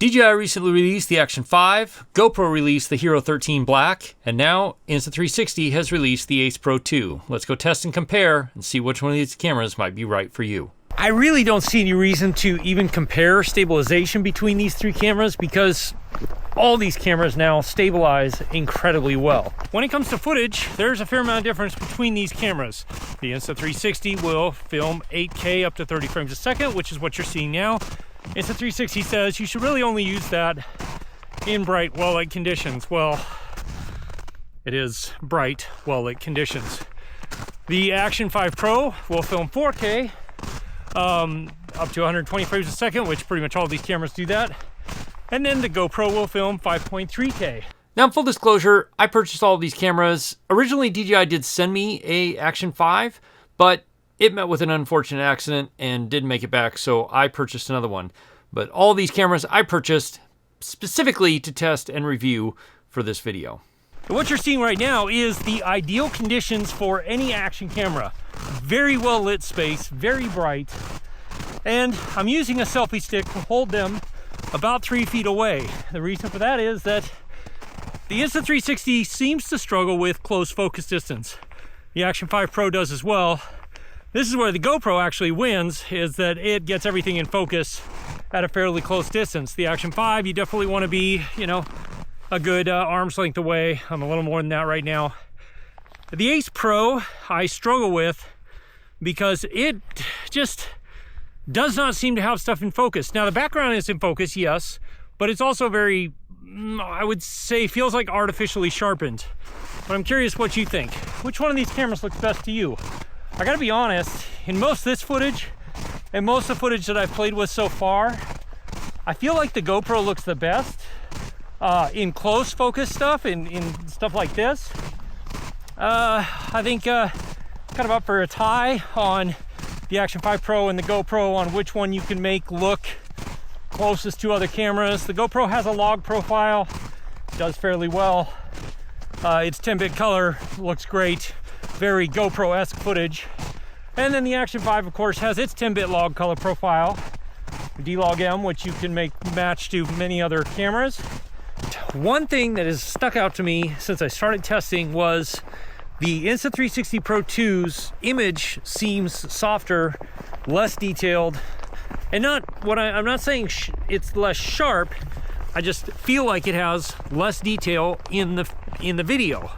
DJI recently released the Action 5, GoPro released the Hero 13 Black, and now Insta360 has released the Ace Pro 2. Let's go test and compare and see which one of these cameras might be right for you. I really don't see any reason to even compare stabilization between these three cameras because all these cameras now stabilize incredibly well. When it comes to footage, there's a fair amount of difference between these cameras. The Insta360 will film 8K up to 30 frames a second, which is what you're seeing now. Insta360 says you should really only use that in bright, well-lit conditions. Well, it is bright, well-lit conditions. The Action 5 Pro will film 4K up to 120 frames a second, which pretty much all these cameras do that. And then the GoPro will film 5.3K. Now, full disclosure, I purchased all of these cameras. Originally, DJI did send me a Action 5, but it met with an unfortunate accident and didn't make it back, so I purchased another one. But all these cameras I purchased specifically to test and review for this video. What you're seeing right now is the ideal conditions for any action camera. Very well lit space, very bright, and I'm using a selfie stick to hold them about 3 feet away. The reason for that is that the Insta360 seems to struggle with close focus distance. The Action 5 Pro does as well. This is where the GoPro actually wins, is that it gets everything in focus at a fairly close distance. The Action 5, you definitely want to be, a good arm's length away. I'm a little more than that right now. The Ace Pro, I struggle with because it just does not seem to have stuff in focus. Now, the background is in focus, yes, but it's also very, I would say, feels like artificially sharpened. But I'm curious what you think. Which one of these cameras looks best to you? I gotta be honest, in most of this footage and most of the footage that I've played with so far, I feel like the GoPro looks the best in close focus stuff, in stuff like this. I think kind of up for a tie on the Action 5 Pro and the GoPro on which one you can make look closest to other cameras. The GoPro has a log profile, does fairly well. Its 10-bit color looks great. Very GoPro-esque footage. And then the Action 5, of course, has its 10-bit log color profile, D-Log M, which you can make match to many other cameras. One thing that has stuck out to me since I started testing was the Insta360 Pro 2's image seems softer, less detailed, and I'm not saying it's less sharp. I just feel like it has less detail in the video.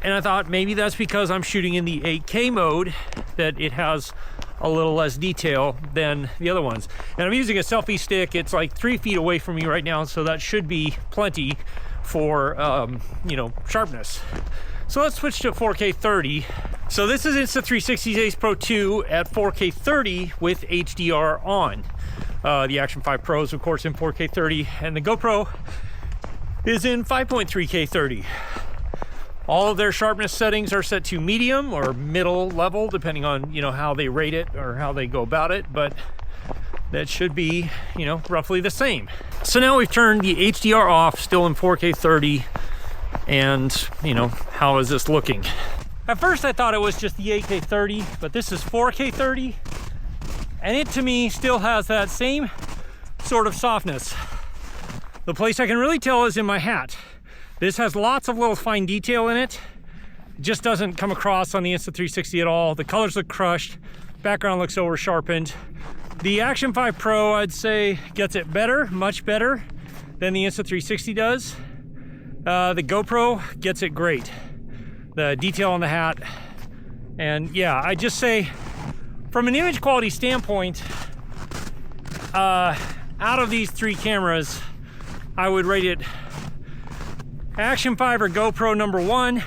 And I thought maybe that's because I'm shooting in the 8K mode, that it has a little less detail than the other ones. And I'm using a selfie stick. It's like 3 feet away from me right now, so that should be plenty for, sharpness. So let's switch to 4K 30. So this is Insta360's Ace Pro 2 at 4K 30 with HDR on. The Action 5 Pro is, of course, in 4K 30, and the GoPro is in 5.3K 30. All of their sharpness settings are set to medium or middle level, depending on, how they rate it or how they go about it, but that should be, roughly the same. So now we've turned the HDR off, still in 4K 30, and, how is this looking? At first I thought it was just the 8K 30, but this is 4K 30, and it to me still has that same sort of softness. The place I can really tell is in my hat. This has lots of little fine detail in it. It just doesn't come across on the Insta360 at all. The colors look crushed. Background looks over sharpened. The Action 5 Pro, I'd say, gets it better, much better than the Insta360 does. The GoPro gets it great. The detail on the hat. And yeah, I just say, from an image quality standpoint, out of these three cameras, I would rate it Action 5 or GoPro number 1,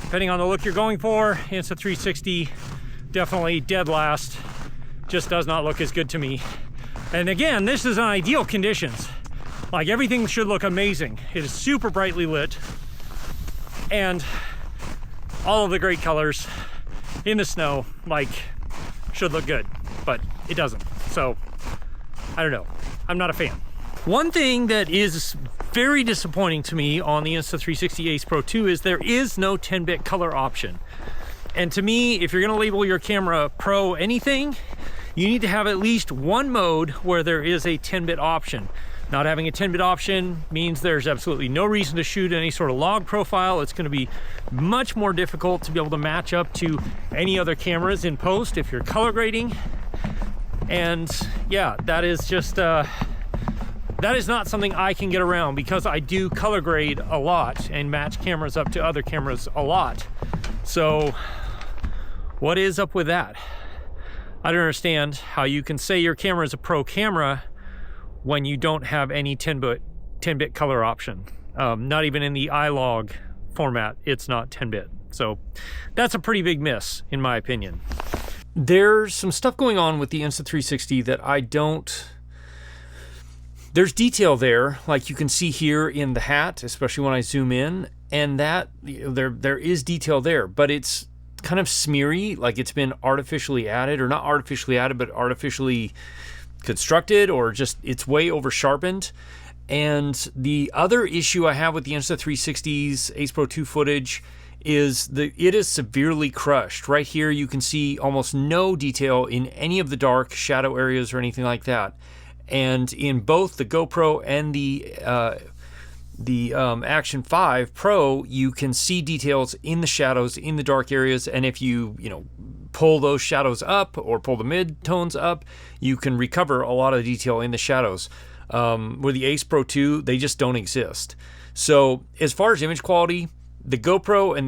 depending on the look you're going for. Insta360, definitely dead last. Just does not look as good to me. And again, this is in ideal conditions. Like, everything should look amazing. It is super brightly lit, and all of the great colors in the snow, should look good, but it doesn't. So, I don't know. I'm not a fan. One thing that is very disappointing to me on the Insta360 Ace Pro 2 is there is no 10-bit color option. And to me, if you're gonna label your camera Pro anything, you need to have at least one mode where there is a 10-bit option. Not having a 10-bit option means there's absolutely no reason to shoot any sort of log profile. It's going to be much more difficult to be able to match up to any other cameras in post if you're color grading. And yeah, that is just that is not something I can get around, because I do color grade a lot and match cameras up to other cameras a lot. So what is up with that? I don't understand how you can say your camera is a pro camera when you don't have any 10-bit color option. Not even in the iLog format, it's not 10-bit. So that's a pretty big miss, in my opinion. There's some stuff going on with the Insta360 that I don't... There's detail there, like you can see here in the hat, especially when I zoom in, and that there is detail there, but it's kind of smeary, like it's been artificially added, or not artificially added, but artificially constructed, or just it's way over sharpened. And the other issue I have with the Insta360's Ace Pro 2 footage is it is severely crushed. Right here you can see almost no detail in any of the dark shadow areas or anything like that. And in both the GoPro and the Action 5 Pro, you can see details in the shadows, in the dark areas, and if you pull those shadows up or pull the mid-tones up, you can recover a lot of detail in the shadows. With the Ace Pro 2, they just don't exist. So as far as image quality, the GoPro and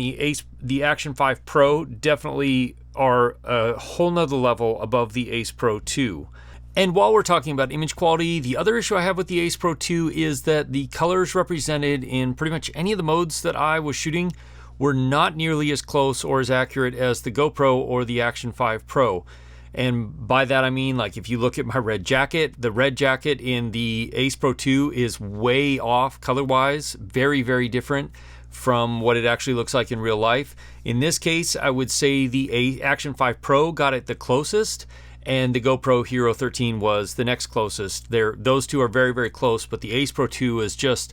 the Action 5 Pro definitely are a whole nother level above the Ace Pro 2. And while we're talking about image quality, the other issue I have with the Ace Pro 2 is that the colors represented in pretty much any of the modes that I was shooting were not nearly as close or as accurate as the GoPro or the Action 5 Pro. And by that I mean, like, if you look at my red jacket, the red jacket in the Ace Pro 2 is way off color-wise, very, very different from what it actually looks like in real life. In this case, I would say the Action 5 Pro got it the closest, and the GoPro Hero 13 was the next closest. Those two are very, very close, but the Ace Pro 2 is just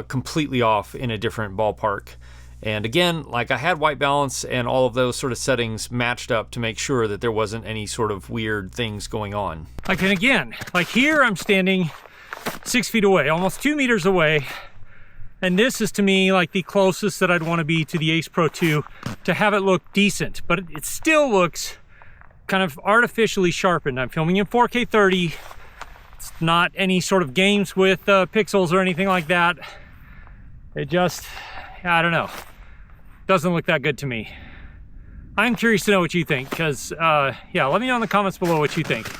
completely off in a different ballpark. And again, like, I had white balance and all of those sort of settings matched up to make sure that there wasn't any sort of weird things going on. Like, and again, like here I'm standing 6 feet away, almost 2 meters away. And this is to me like the closest that I'd want to be to the Ace Pro 2 to have it look decent, but it still looks kind of artificially sharpened. I'm filming in 4K 30. It's not any sort of games with pixels or anything like that. It just, I don't know, doesn't look that good to me. I'm curious to know what you think, because yeah, let me know in the comments below what you think.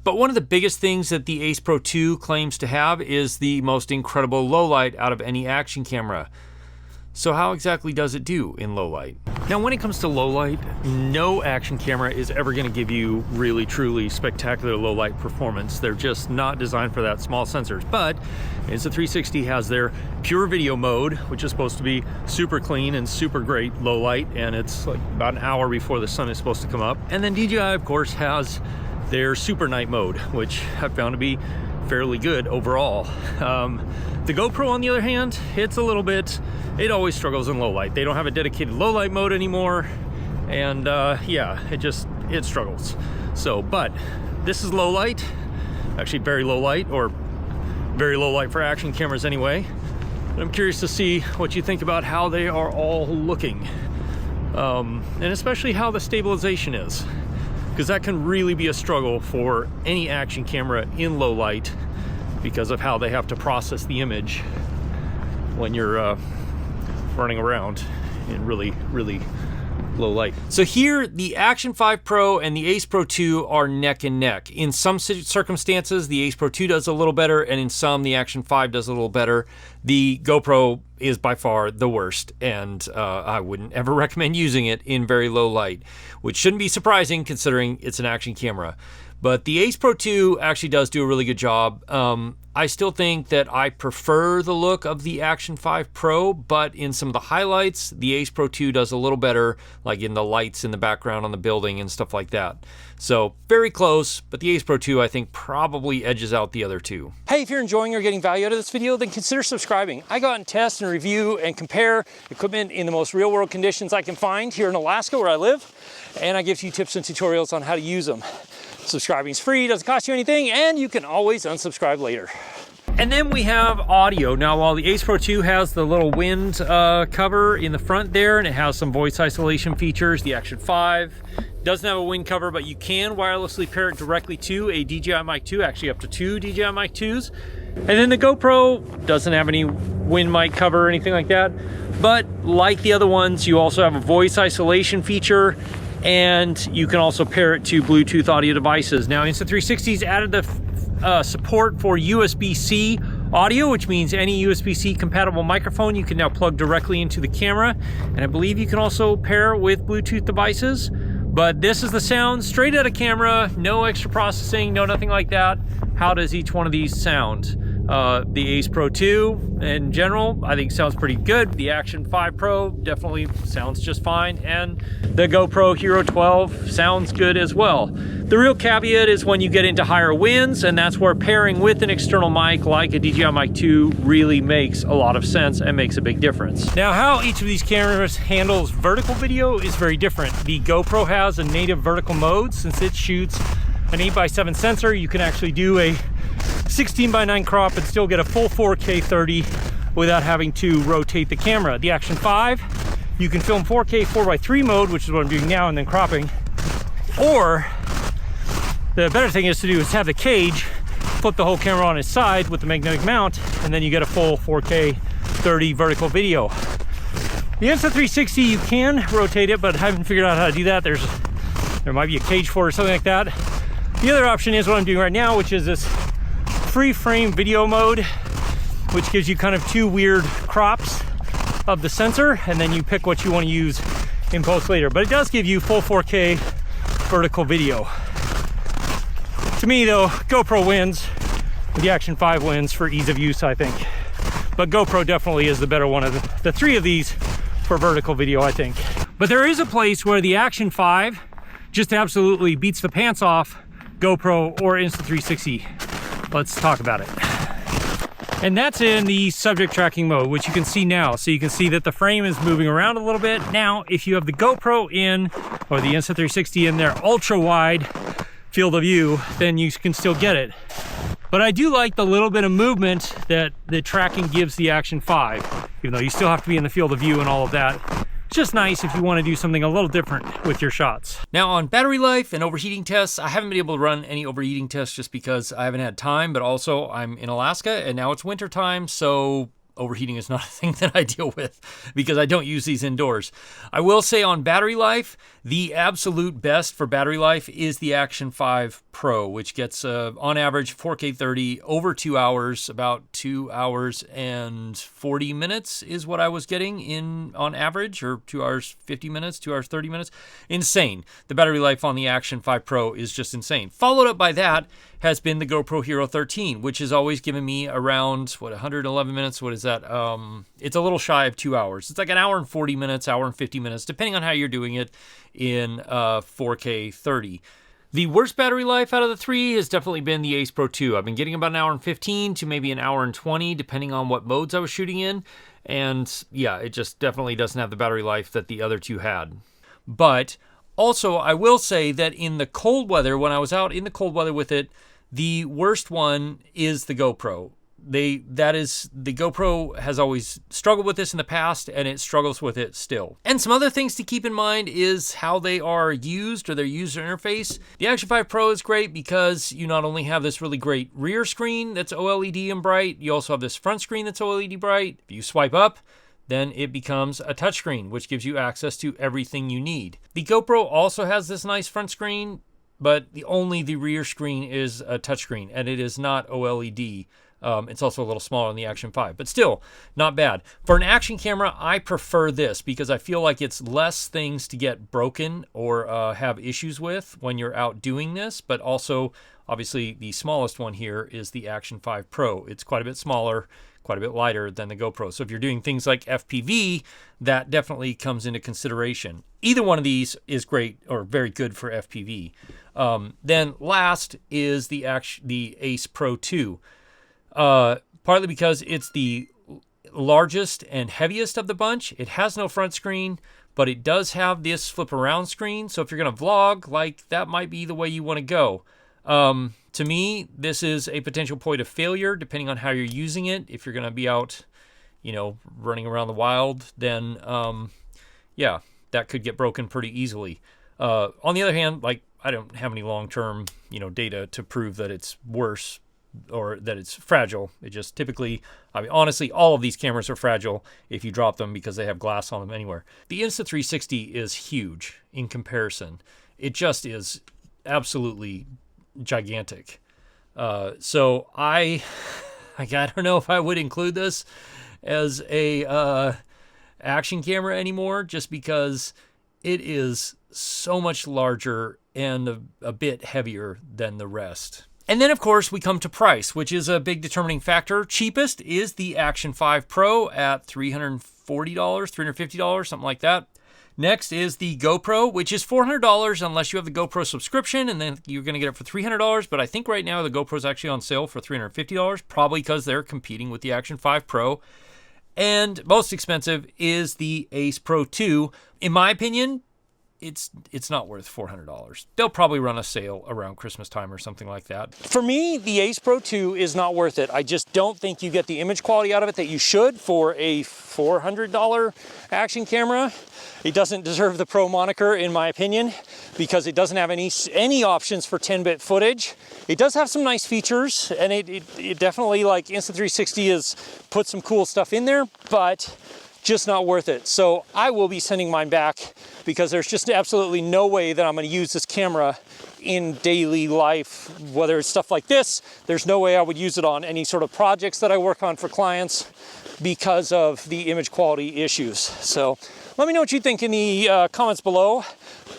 But one of the biggest things that the Ace Pro 2 claims to have is the most incredible low light out of any action camera. So how exactly does it do in low light? Now, when it comes to low light, no action camera is ever going to give you really, truly spectacular low light performance. They're just not designed for that, small sensors. But Insta360 has their pure video mode, which is supposed to be super clean and super great low light, and it's like about an hour before the sun is supposed to come up. And then DJI, of course, has their super night mode, which I've found to be fairly good overall. The GoPro, on the other hand, it's a little bit, it always struggles in low light. They don't have a dedicated low light mode anymore, and yeah, it struggles. So, but this is low light, actually very low light, or very low light for action cameras anyway. But I'm curious to see what you think about how they are all looking, and especially how the stabilization is, because that can really be a struggle for any action camera in low light because of how they have to process the image when you're running around in really, really low light. So here, the Action 5 Pro and the Ace Pro 2 are neck and neck. In some circumstances, the Ace Pro 2 does a little better, and in some, the Action 5 does a little better. The GoPro is by far the worst, and I wouldn't ever recommend using it in very low light, which shouldn't be surprising considering it's an action camera. But the Ace Pro 2 actually does do a really good job. I still think that I prefer the look of the Action 5 Pro, but in some of the highlights, the Ace Pro 2 does a little better, like in the lights in the background on the building and stuff like that. So very close, but the Ace Pro 2 I think probably edges out the other two. Hey, if you're enjoying or getting value out of this video, then consider subscribing. I go out and test and review and compare equipment in the most real world conditions I can find here in Alaska where I live, and I give you tips and tutorials on how to use them. Subscribing is free, doesn't cost you anything, and you can always unsubscribe later. And then we have audio. Now, while the Ace Pro 2 has the little wind cover in the front there, and it has some voice isolation features, the Action 5 doesn't have a wind cover, but you can wirelessly pair it directly to a DJI Mic 2, actually up to 2 DJI Mic 2s. And then the GoPro doesn't have any wind mic cover or anything like that. But like the other ones, you also have a voice isolation feature, and you can also pair it to Bluetooth audio devices. Now, Insta360's added the support for USB-C audio, which means any USB-C compatible microphone you can now plug directly into the camera. And I believe you can also pair with Bluetooth devices. But this is the sound straight out of camera, no extra processing, no nothing like that. How does each one of these sound? The Ace Pro 2 in general, I think sounds pretty good. The Action 5 Pro definitely sounds just fine. And the GoPro Hero 12 sounds good as well. The real caveat is when you get into higher winds, and that's where pairing with an external mic like a DJI Mic 2 really makes a lot of sense and makes a big difference. Now, how each of these cameras handles vertical video is very different. The GoPro has a native vertical mode. Since it shoots an 8x7 sensor, you can actually do a 16:9 crop and still get a full 4K 30 without having to rotate the camera. The Action 5, you can film 4K 4x3 mode, which is what I'm doing now, and then cropping. Or the better thing is to do is have the cage, flip the whole camera on its side with the magnetic mount, and then you get a full 4K 30 vertical video. The Insta360, you can rotate it, but I haven't figured out how to do that. There might be a cage for it or something like that. The other option is what I'm doing right now, which is this free frame video mode, which gives you kind of two weird crops of the sensor, and then you pick what you want to use in post later. But it does give you full 4K vertical video. To me though, GoPro wins. The Action 5 wins for ease of use, I think. But GoPro definitely is the better one of the three of these for vertical video, I think. But there is a place where the Action 5 just absolutely beats the pants off GoPro or Insta360. Let's talk about it. And that's in the subject tracking mode, which you can see now. So you can see that the frame is moving around a little bit. Now, if you have the GoPro in, or the Insta360 in their ultra wide field of view, then you can still get it. But I do like the little bit of movement that the tracking gives the Action 5, even though you still have to be in the field of view and all of that. It's just nice if you want to do something a little different with your shots. Now, on battery life and overheating tests, I haven't been able to run any overheating tests just because I haven't had time, but also I'm in Alaska and now it's winter time, so overheating is not a thing that I deal with because I don't use these indoors. I will say on battery life, the absolute best for battery life is the Action 5 Pro, which gets on average 4K 30 over 2 hours, about 2 hours and 40 minutes is what I was getting in on average, or 2 hours 50 minutes, 2 hours 30 minutes. Insane. The battery life on the Action 5 Pro is just insane. Followed up by that has been the GoPro Hero 13, which has always given me around, 111 minutes? What is that? It's a little shy of 2 hours. It's like an hour and 40 minutes, hour and 50 minutes, depending on how you're doing it in 4K 30. The worst battery life out of the three has definitely been the Ace Pro 2. I've been getting about an hour and 15 to maybe an hour and 20, depending on what modes I was shooting in. And yeah, it just definitely doesn't have the battery life that the other two had. But also, I will say that in the cold weather, when I was out in the cold weather with it, the worst one is the GoPro. The GoPro has always struggled with this in the past, and it struggles with it still. And some other things to keep in mind is how they are used, or their user interface. The Action 5 Pro is great because you not only have this really great rear screen that's OLED and bright, you also have this front screen that's OLED bright. If you swipe up, then it becomes a touchscreen, which gives you access to everything you need. The GoPro also has this nice front screen, but only the rear screen is a touchscreen, and it is not OLED. It's also a little smaller than the Action 5, but still not bad. For an action camera, I prefer this because I feel like it's less things to get broken or have issues with when you're out doing this, but also obviously the smallest one here is the Action 5 Pro. It's quite a bit smaller, quite a bit lighter than the GoPro. So if you're doing things like FPV, that definitely comes into consideration. Either one of these is great or very good for FPV. Then last is the Ace Pro 2. Partly because it's the largest and heaviest of the bunch. It has no front screen, but it does have this flip around screen. So if you're going to vlog, like, that might be the way you want to go. To me, this is a potential point of failure depending on how you're using it. If you're going to be out, you know, running around the wild, then yeah, that could get broken pretty easily. On the other hand, like, I don't have any long-term, you know, data to prove that it's worse or that it's fragile. It just typically, I mean, honestly, all of these cameras are fragile if you drop them because they have glass on them anywhere. The Insta360 is huge in comparison. It just is absolutely gigantic. So I don't know if I would include this as a action camera anymore, just because it is so much larger and a bit heavier than the rest. And then, of course, we come to price, which is a big determining factor. Cheapest is the Action 5 Pro at $340, $350, something like that. Next is the GoPro, which is $400 unless you have the GoPro subscription, and then you're going to get it for $300. But I think right now the GoPro is actually on sale for $350, probably because they're competing with the Action 5 Pro. And most expensive is the Ace Pro 2. In my opinion, it's not worth $400. They'll probably run a sale around Christmas time or something like that. For me, the Ace Pro 2 is not worth it. I just don't think you get the image quality out of it that you should for a $400 action camera. It doesn't deserve the Pro moniker, in my opinion, because it doesn't have any options for 10-bit footage. It does have some nice features, and it definitely, like, Insta360 has put some cool stuff in there, but just not worth it. So I will be sending mine back because there's just absolutely no way that I'm going to use this camera in daily life, whether it's stuff like this. There's no way I would use it on any sort of projects that I work on for clients because of the image quality issues. So let me know what you think in the comments below.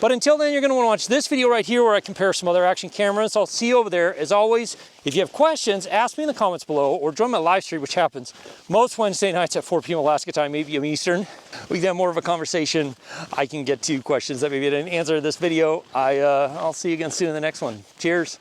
But until then, you're going to want to watch this video right here where I compare some other action cameras. I'll see you over there. As always, if you have questions, ask me in the comments below or join my live stream, which happens most Wednesday nights at 4 p.m. Alaska time, 8 p.m. Eastern. We can have more of a conversation. I can get to questions that maybe I didn't answer in this video. I'll see you again soon in the next one. Cheers.